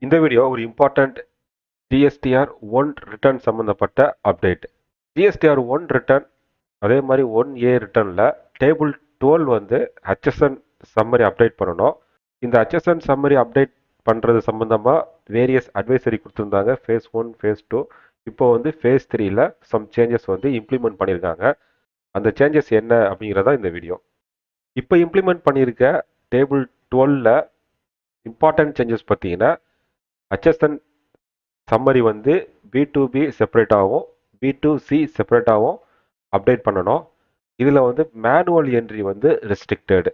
இந்த வீடியோ ஒரு important GSTR one return சம்மந்தப்பட்ட அப்டேட். ஜிஎஸ்டிஆர் ஒன் ரிட்டர்ன் அதே மாதிரி 1A ரிட்டர்னில் டேபிள் 12 வந்து ஹெச்எஸ்என் சம்மரி அப்டேட் பண்ணணும். இந்த ஹெச்எஸ்என் சம்மரி அப்டேட் பண்ணுறது சம்மந்தமாக வேரியஸ் அட்வைசரி கொடுத்துருந்தாங்க. Phase 1, phase 2. இப்போ வந்து ஃபேஸ் 3ல் சம் சேஞ்சஸ் வந்து இம்ப்ளிமெண்ட் பண்ணியிருக்காங்க. அந்த சேஞ்சஸ் என்ன அப்படிங்கிறதா இந்த வீடியோ. இப்போ இம்ப்ளிமெண்ட் பண்ணியிருக்க டேபிள் 12ல் இம்பார்ட்டன்ட் சேஞ்சஸ் பார்த்தீங்கன்னா ஹெச்எஸ்என் சம்மரி வந்து B2B செப்பரேட்டாகவும் B2C செப்பரேட்டாகவும் அப்டேட் பண்ணணும். இதில் வந்து மேனுவல் என்ட்ரி வந்து ரெஸ்ட்ரிக்டட்.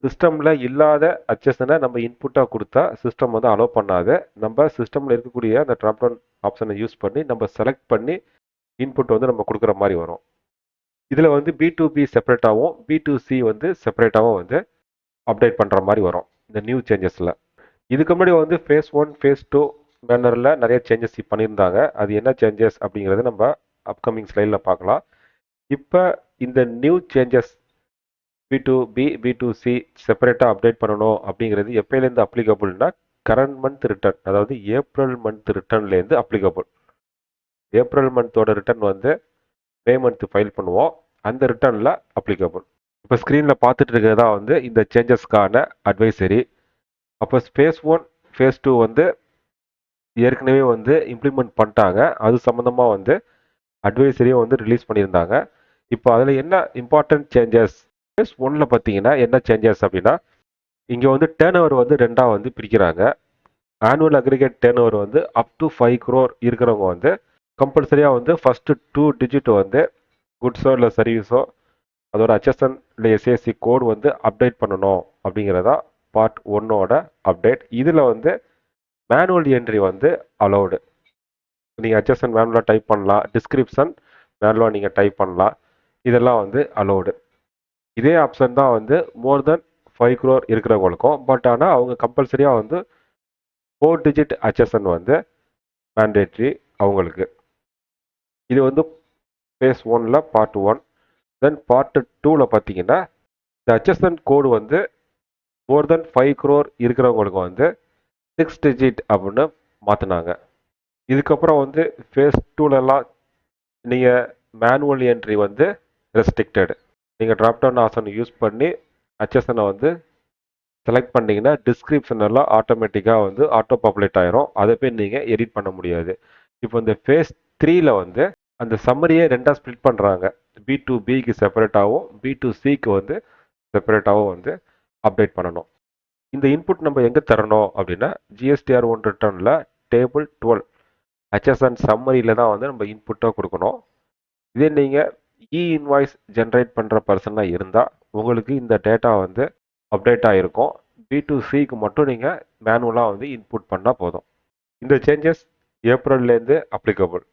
சிஸ்டமில் இல்லாத ஹெச்எஸ்எனை நம்ம இன்புட்டாக கொடுத்தா சிஸ்டம் வந்து அலோவ் பண்ணாது. நம்ம சிஸ்டமில் இருக்கக்கூடிய அந்த ட்ராப்டவுன் ஆப்ஷனை யூஸ் பண்ணி நம்ம செலக்ட் பண்ணி இன்புட் வந்து நம்ம கொடுக்குற மாதிரி வரும். இதில் வந்து B2B செப்பரேட்டாகவும் B2C வந்து செப்பரேட்டாகவும் வந்து அப்டேட் பண்ணுற மாதிரி வரும் இந்த நியூ சேஞ்சஸில். இதுக்கு முன்னாடி வந்து ஃபேஸ் 1, ஃபேஸ் 2 பேனரில் நிறைய சேஞ்சஸ் பண்ணியிருந்தாங்க. அது என்ன சேஞ்சஸ் அப்படிங்கிறது நம்ம அப்கமிங் ஸ்லைடில் பார்க்கலாம். இப்போ இந்த நியூ சேஞ்சஸ் B2B, B2C செப்பரேட்டாக அப்டேட் பண்ணணும் அப்படிங்கிறது எப்போலேருந்து அப்ளிகபிள்னா கரண்ட் மந்த் ரிட்டர்ன், அதாவது ஏப்ரல் மந்த் ரிட்டர்ன்லேருந்து அப்ளிகபிள். ஏப்ரல் மந்தோட ரிட்டர்ன் வந்து மே மந்த் ஃபைல் பண்ணுவோம், அந்த ரிட்டர்னில் அப்ளிகபிள். இப்போ ஸ்க்ரீனில் பார்த்துட்டு இருக்கிறதா வந்து இந்த சேஞ்சஸ்க்கான அட்வைசரி. அப்போ ஃபேஸ் 1, ஃபேஸ் 2 வந்து ஏற்கனவே வந்து இம்ப்ளிமெண்ட் பண்ணிட்டாங்க. அது சம்மந்தமாக வந்து அட்வைசரியும் வந்து ரிலீஸ் பண்ணியிருந்தாங்க. இப்போ அதில் என்ன இம்பார்ட்டன்ட் சேஞ்சஸ்? ஃபேஸ் 1ல் பார்த்தீங்கன்னா என்ன சேஞ்சஸ் அப்படின்னா, இங்கே வந்து டேர்ன் ஓவர் வந்து ரெண்டாக வந்து பிரிக்கிறாங்க. ஆனுவல் அக்ரிகேட் டேர்ன் ஓவர் வந்து அப் டு 5 crore இருக்கிறவங்க வந்து கம்பல்சரியாக வந்து ஃபஸ்ட்டு 2 digit வந்து குட்ஸோ இல்லை சர்வீஸோ அதோட HSN இல்லை SAC கோட் வந்து அப்டேட் பண்ணணும் அப்படிங்கிறதா பார்ட் 1ஓட அப்டேட். இதில் வந்து மேனுவல் என்ட்ரி வந்து அலௌடு. நீங்கள் HSN மேனுவலாக டைப் பண்ணலாம், டிஸ்கிரிப்ஷன் மேனுவலாக நீங்கள் டைப் பண்ணலாம், இதெல்லாம் வந்து அலௌடு. இதே ஆப்ஷன் தான் வந்து மோர் தென் 5 crore இருக்கிறவங்களுக்கும். பட் ஆனால் அவங்க கம்பல்சரியாக வந்து 4 digit HSN வந்து மேண்டேட்ரி அவங்களுக்கு. இது வந்து ஃபேஸ் 1ல் பார்ட் 1. தென் பார்ட் 2ல் பார்த்தீங்கன்னா இந்த HSN கோடு வந்து மோர் தென் 5 crore இருக்கிறவங்களுக்கு வந்து 6 digit அப்படின்னு மாற்றினாங்க. இதுக்கப்புறம் வந்து ஃபேஸ் 2லலாம் நீங்கள் மேனுவல் என்ட்ரி வந்து ரெஸ்ட்ரிக்டட். நீங்கள் ட்ராப்டவுன் ஆப்ஷன் யூஸ் பண்ணி HSN வந்து செலக்ட் பண்ணிங்கன்னா டிஸ்கிரிப்ஷன் எல்லாம் ஆட்டோமேட்டிக்காக வந்து ஆட்டோ பாப்புலேட் ஆயிரும். அதை போய் நீங்கள் எடிட் பண்ண முடியாது. இப்போ இந்த ஃபேஸ் 3ல் வந்து அந்த சம்மரியை ரெண்டாக ஸ்ப்ளிட் பண்ணுறாங்க. B2Bக்கு செப்பரேட்டாகவும் B2Cக்கு வந்து செப்பரேட்டாகவும் வந்து அப்டேட் பண்ணணும். இந்த இன்புட் நம்ம எங்கே தரணும் அப்படின்னா GSTR 1 ரிட்டர்னில் டேபிள் 12 HSN சம்மரியில் தான் வந்து நம்ம இன்புட்டாக கொடுக்கணும். இதே நீங்கள் இன்வாய்ஸ் ஜென்ரேட் பண்ணுற பர்சனாக இருந்தால் உங்களுக்கு இந்த டேட்டா வந்து அப்டேட் ஆகிருக்கும். B2Cக்கு மட்டும் நீங்கள் மேனுவலாக வந்து இன்புட் பண்ணால் போதும். இந்த சேஞ்சஸ் ஏப்ரல்லேருந்து அப்ளிகபிள்.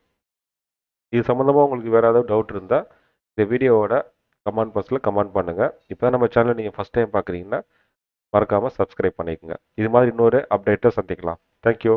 இது சம்மந்தமாக உங்களுக்கு வேறு ஏதாவது டவுட் இருந்தால் இந்த வீடியோவோட கமெண்ட் பாக்ஸில் கமெண்ட் பண்ணுங்கள். இப்போ தான் நம்ம சேனலை நீங்கள் ஃபஸ்ட் டைம் பார்க்குறீங்கன்னா மறக்காமல் சப்ஸ்கிரைப் பண்ணிக்கோங்க. இது மாதிரி இன்னொரு அப்டேட்டை சந்திக்கலாம். தேங்க்யூ.